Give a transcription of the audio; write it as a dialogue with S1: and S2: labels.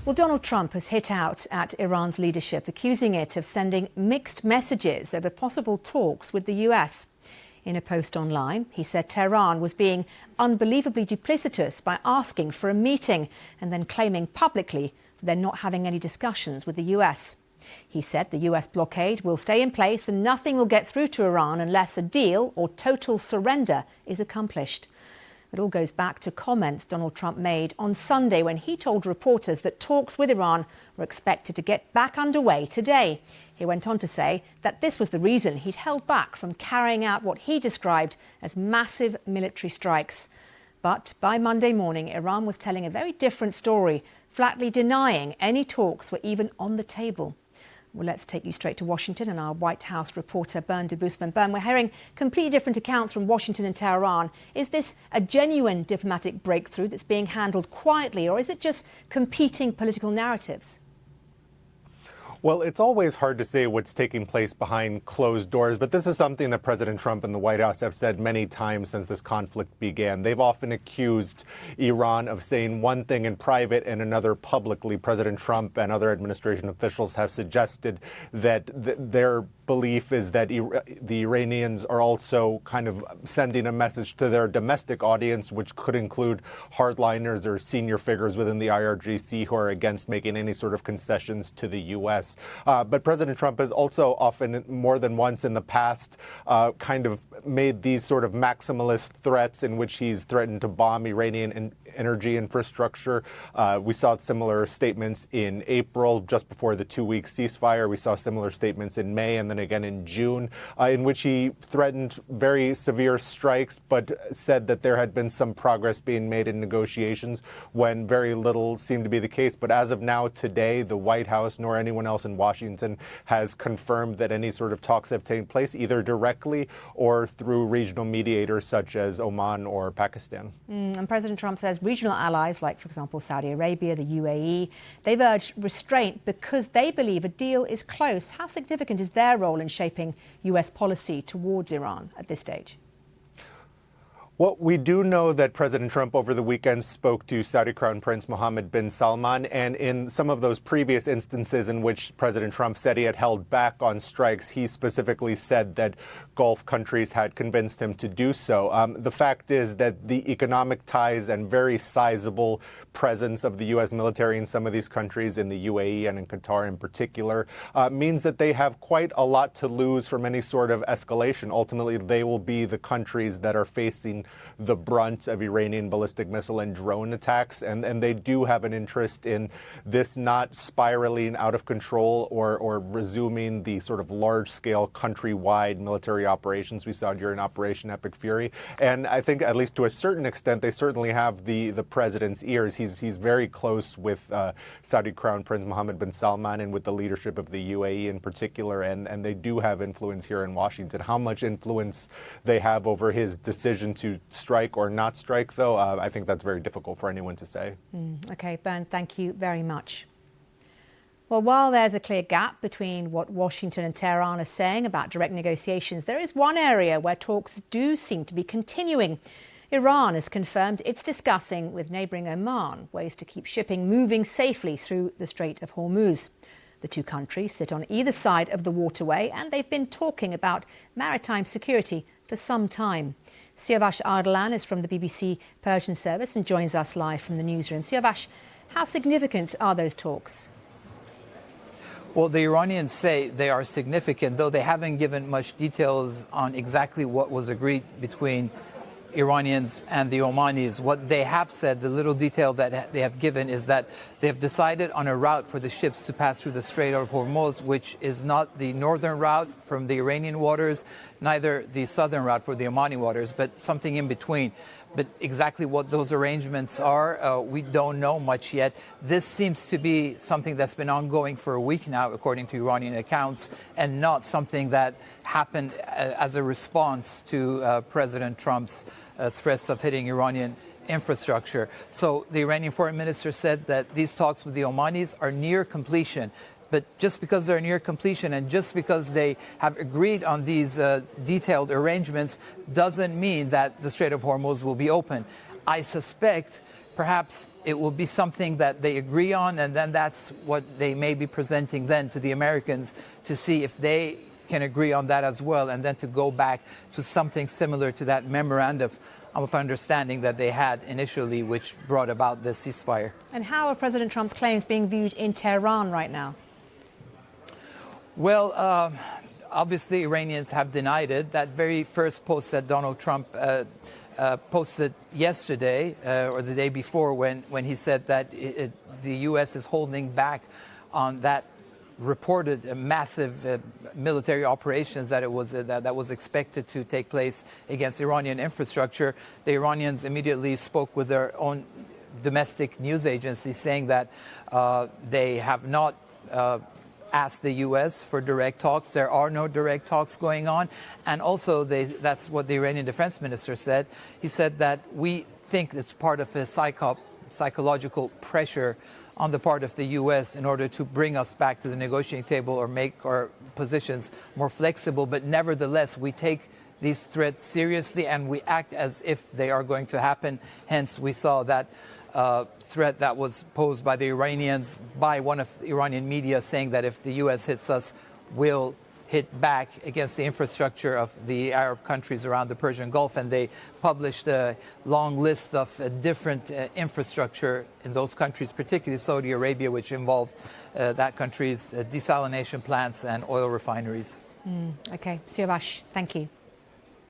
S1: Well, Donald Trump has hit out at Iran's leadership, accusing it of sending mixed messages over possible talks with the US. In a post online, he said Tehran was being unbelievably duplicitous by asking for a meeting and then claiming publicly that they're not having any discussions with the US. He said the US blockade will stay in place and nothing will get through to Iran unless a deal or total surrender is accomplished. It all goes back to comments Donald Trump made on Sunday when he told reporters that talks with Iran were expected to get back underway today. He went on to say that this was the reason he'd held back from carrying out what he described as massive military strikes. But by Monday morning, Iran was telling a very different story, flatly denying any talks were even on the table. Well, let's take you straight to Washington and our White House reporter, Bern de Boosman. Bern, we're hearing completely different accounts from Washington and Tehran. Is this a genuine diplomatic breakthrough that's being handled quietly, or is it just competing political narratives?
S2: Well, it's always hard to say what's taking place behind closed doors, but this is something that President Trump and the White House have said many times since this conflict began. They've often accused Iran of saying one thing in private and another publicly. President Trump and other administration officials have suggested that their belief is that the Iranians are also kind of sending a message to their domestic audience, which could include hardliners or senior figures within the IRGC who are against making any sort of concessions to the U.S. But President Trump has also often, more than once in the past, kind of made these sort of maximalist threats in which he's threatened to bomb Iranian energy infrastructure. We saw similar statements in April, just before the 2-week ceasefire. We saw similar statements in May and then again in June, in which he threatened very severe strikes, but said that there had been some progress being made in negotiations when very little seemed to be the case. But as of now, today, the White House nor anyone else in Washington has confirmed that any sort of talks have taken place, either directly or through regional mediators such as Oman or Pakistan.
S1: And President Trump says regional allies, like, for example, Saudi Arabia, the UAE, they've urged restraint because they believe a deal is close. How significant is their role in shaping US policy towards Iran at this stage?
S2: Well, we do know that President Trump over the weekend spoke to Saudi Crown Prince Mohammed bin Salman, and in some of those previous instances in which President Trump said he had held back on strikes, he specifically said that Gulf countries had convinced him to do so. The fact is that the economic ties and very sizable presence of the U.S. military in some of these countries, in the UAE and in Qatar in particular, means that they have quite a lot to lose from any sort of escalation. Ultimately, they will be the countries that are facing the brunt of Iranian ballistic missile and drone attacks, and they do have an interest in this not spiraling out of control or resuming the sort of large-scale countrywide military operations we saw during Operation Epic Fury. And I think, at least to a certain extent, they certainly have the president's ears. He's very close with Saudi Crown Prince Mohammed bin Salman and with the leadership of the UAE in particular, and they do have influence here in Washington. How much influence they have over his decision to strike or not strike, though, I think that's very difficult for anyone to say.
S1: OK, Bern, thank you very much. Well, while there's a clear gap between what Washington and Tehran are saying about direct negotiations, there is one area where talks do seem to be continuing. Iran has confirmed it's discussing with neighbouring Oman ways to keep shipping moving safely through the Strait of Hormuz. The two countries sit on either side of the waterway, and they've been talking about maritime security for some time. Siavash Ardalan is from the BBC Persian service and joins us live from the newsroom. Siavash, how significant are those talks?
S3: Well, the Iranians say they are significant, though they haven't given much details on exactly what was agreed between Iranians and the Omanis. What they have said, the little detail that they have given, is that they have decided on a route for the ships to pass through the Strait of Hormuz, which is not the northern route from the Iranian waters, neither the southern route for the Omani waters, but something in between. But exactly what those arrangements are, we don't know much yet. This seems to be something that's been ongoing for a week now, according to Iranian accounts, and not something that happened as a response to President Trump's threats of hitting Iranian infrastructure. So the Iranian foreign minister said that these talks with the Omanis are near completion. But just because they're near completion and just because they have agreed on these detailed arrangements doesn't mean that the Strait of Hormuz will be open. I suspect perhaps it will be something that they agree on, and then that's what they may be presenting then to the Americans to see if they can agree on that as well, and then to go back to something similar to that memorandum of understanding that they had initially, which brought about the ceasefire.
S1: And how are President Trump's claims being viewed in Tehran right now?
S3: Well, obviously, Iranians have denied it. That very first post that Donald Trump posted yesterday or the day before, when he said that the U.S. is holding back on that reported massive military operations that that was expected to take place against Iranian infrastructure. The Iranians immediately spoke with their own domestic news agency, saying that they have not asked the U.S. for direct talks. There are no direct talks going on. And also, that's what the Iranian defense minister said. He said that we think it's part of a psychological pressure on the part of the U.S. in order to bring us back to the negotiating table or make our positions more flexible. But nevertheless, we take these threats seriously and we act as if they are going to happen. Hence, we saw that threat that was posed by the Iranians, by one of the Iranian media, saying that if the U.S. hits us, we'll hit back against the infrastructure of the Arab countries around the Persian Gulf. And they published a long list of different infrastructure in those countries, particularly Saudi Arabia, which involved that country's desalination plants and oil refineries.
S1: Okay, Siavash, thank you.